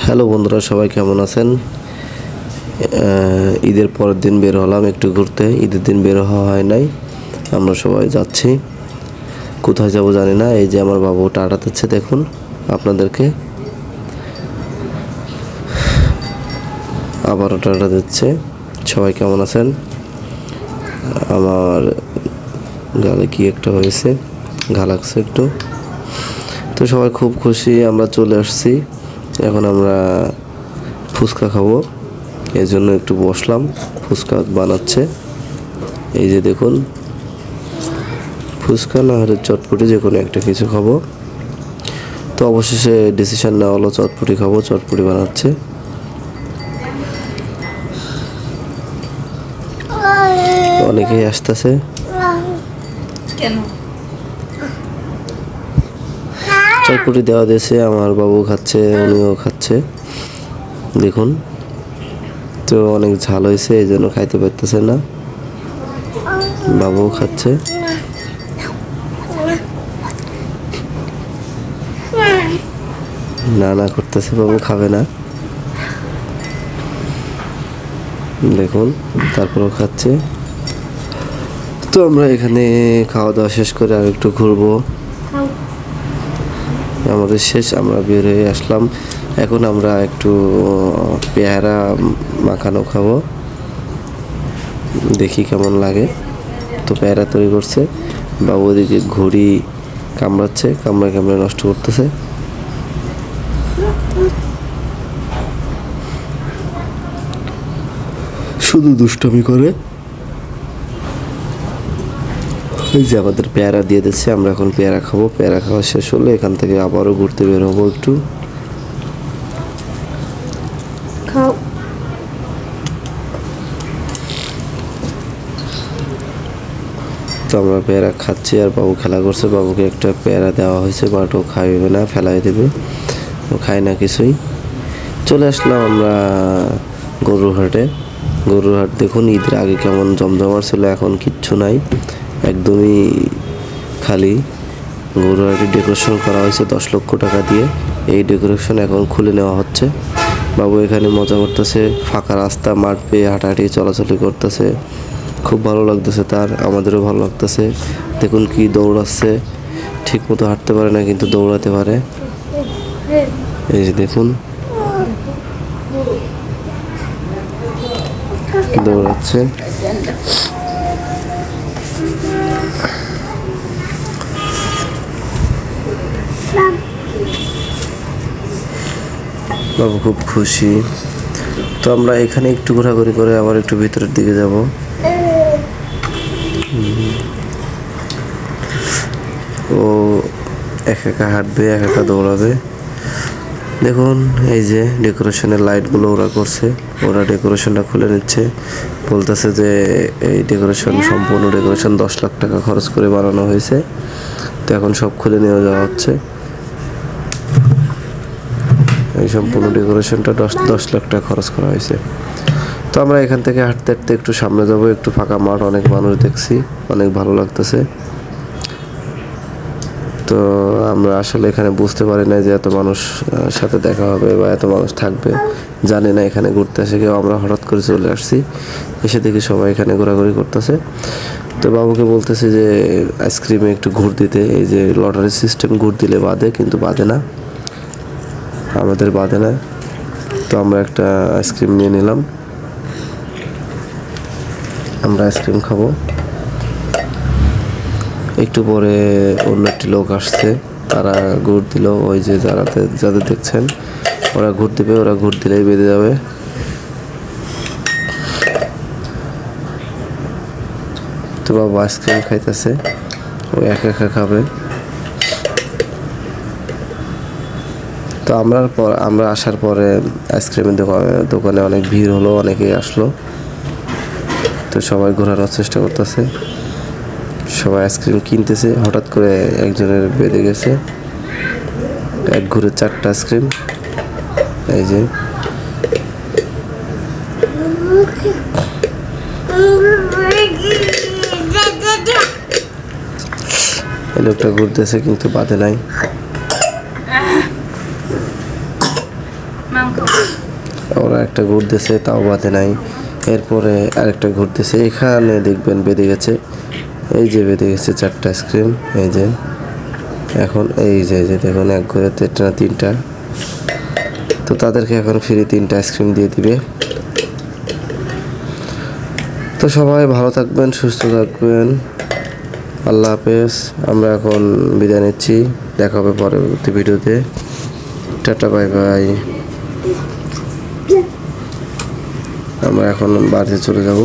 Hello বন্ধুরা, সবাই কেমন আছেন? ঈদের পরের দিন বের হলাম একটু ঘুরতে। ঈদের দিন বের হওয়া হয় নাই, আমরা সবাই যাচ্ছি। কোথায় যাব জানি না। এই যে আমার বাবু টাটা দিচ্ছে, দেখুন আপনাদেরকে আবারও টাটা দিচ্ছে। সবাই কেমন আছেন? আমার গালে কি একটা হয়েছে, ঘা লাগছে একটু। তো সবাই খুব খুশি, আমরা চলে আসছি। এখন আমরা ফুচকা খাবো, এই জন্য একটু বসলাম। ফুচকা বানাচ্ছে, এই যে দেখুন। ফুচকা না হলে চটপটি, যে কোনো একটা কিছু খাবো। তো অবশেষে ডিসিশন নেওয়া হলো চটপটি খাবো। চটপটি বানাচ্ছে। অনেকেই আসতেছে। চটপটি দেওয়া দিয়েছে, আমার বাবু খাচ্ছে, উনিও খাচ্ছে, দেখুন। তো অনেক ঝাল হয়েছে, এই জন্য খাইতে পারতেছে না। বাবুও খাচ্ছে। না না করতেছে, বাবু খাবে না, দেখুন। তারপরেও খাচ্ছে। তো আমরা এখানে খাওয়া দাওয়া শেষ করে আর একটু ঘুরবো। আমাদের শেষ, আমরা বের হয়ে আসলাম। এখন আমরা একটু পেয়ারা মাখানো খাবো, দেখি কেমন লাগে। তো পেয়ারা তৈরি করছে বাবু, ওদিকে ঘুড়ি কামড়াচ্ছে, কামড়ে কামড়ে নষ্ট করতেছে। শুধু দুষ্টমি করে। এই যে আমাদের পেয়ারা দিয়ে দিচ্ছে, আমরা এখন পেয়ারা খাবো। পেয়ারা খাওয়া শেষ হলে এখান থেকে আবারও ঘুরতে বের হবো একটু। তো আমরা পেয়ারা খাচ্ছি আর বাবু খেলা করছে। বাবুকে একটা পেয়ারা দেওয়া হয়েছে, বাট ও খাইবে না, ফেলাই দেবে। ও খায় না কিছুই। চলে আসলাম আমরা গরুরহাটে। গরুরহাট দেখুন ঈদের আগে কেমন জমজমাট ছিল, এখন কিচ্ছু নাই, একদমই খালি। গরুরহাটে ডেকোরেশন করা হয়েছে 10 লক্ষ টাকা দিয়ে। এই ডেকোরেশন এখন খুলে নেওয়া হচ্ছে। বাবু এখানে মজা করতেছে, ফাঁকা রাস্তা, মাঠ পেয়ে হাঁটাহাঁটি চলাচলি করতেছে, খুব ভালো লাগতেছে তার, আমাদেরও ভালো লাগতেছে। দেখুন কি দৌড়াচ্ছে, ঠিক মতো হাঁটতে পারে না কিন্তু দৌড়াতে পারে। এই যে দেখুন দৌড়াচ্ছে। বাবু খুব খুশি। তো আমরা এখানে একটু ঘোরাঘুরি করে আবার একটু ভিতরের দিকে যাব। ও একা একা হাঁটবে, একা একা দৌড়াবে। দেখুন এই যে ডেকোরেশনের লাইটগুলো ওরা করছে, ওরা ডেকোরেশনটা খুলে নিচ্ছে। বলতেছে যে এই ডেকোরেশন, সম্পূর্ণ ডেকোরেশন 10 লাখ টাকা খরচ করে বানানো হয়েছে। তো এখন সব খুলে নিয়ে যাওয়া হচ্ছে। এই সম্পূর্ণ ডেকোরেশনটা 10 লাখ টাকা খরচ করা হয়েছে। তো আমরা এখান থেকে হাঁটতে হাঁটতে একটু সামনে যাব, একটু ফাঁকা মাঠ, অনেক মানুষ দেখছি, অনেক ভালো লাগতেছে। তো আমরা আসলে এখানে বুঝতে পারি না যে এত মানুষ সাথে দেখা হবে বা এত মানুষ থাকবে, জানি না। এখানে ঘুরতে আসে কেউ, আমরা হঠাৎ করে চলে আসছি, এসে দেখি সবাই এখানে ঘোরাঘুরি করতেছে। তো বাবুকে বলতেছি যে আইসক্রিমে একটু ঘুর দিতে। এই যে লটারি সিস্টেম, ঘুর দিলে বাঁধে, কিন্তু বাঁধে না, আমাদের বাঁধে না। তো আমরা একটা আইসক্রিম নিয়ে নিলাম, আমরা আইসক্রিম খাবো। একটু পরে অন্য একটি লোক আসছে, তারা ঘুর দিল। ওই যে যাদের দেখছেন, ওরা ঘুর দিবে, ওরা ঘুর দিলেই বেঁধে যাবে। তো বাবা আইসক্রিম খাইতেছে, ও একা একা খাবে। তো আমরা আসার পরে আইসক্রিমের দোকানে অনেক ভিড় হলো, অনেকেই আসলো। তো সবাই ঘোরানোর চেষ্টা করতেছে, সবাই আইসক্রিম কিনতেছে। হঠাৎ করে একজনের বেঁধে গেছে, এক ঘুরে 4টা আইসক্রিম। এই যে এই লোকটা ঘুরতেছে কিন্তু বাঁধে নাই। ওরা একটা ঘুরতেছে, তাও বাদে নাই। এরপরে আরেকটা ঘুরতেছে, এখানে দেখবেন বেঁধে গেছে, এই যে বেঁধে গেছে 4টা আইসক্রিম। এই যে এখন এই যে দেখুন, এক ঘরে 3টা। তো তাদেরকে এখন ফ্রি 3টা আইসক্রিম দিয়ে দিবে। তো সবাই ভালো থাকবেন, সুস্থ থাকবেন, আল্লাহ হাফেজ। আমরা এখন বিদায় নিচ্ছি, দেখা হবে পরবর্তী ভিডিওতে। Tata, bye bye. আমরা এখন বাড়িতে চলে যাব।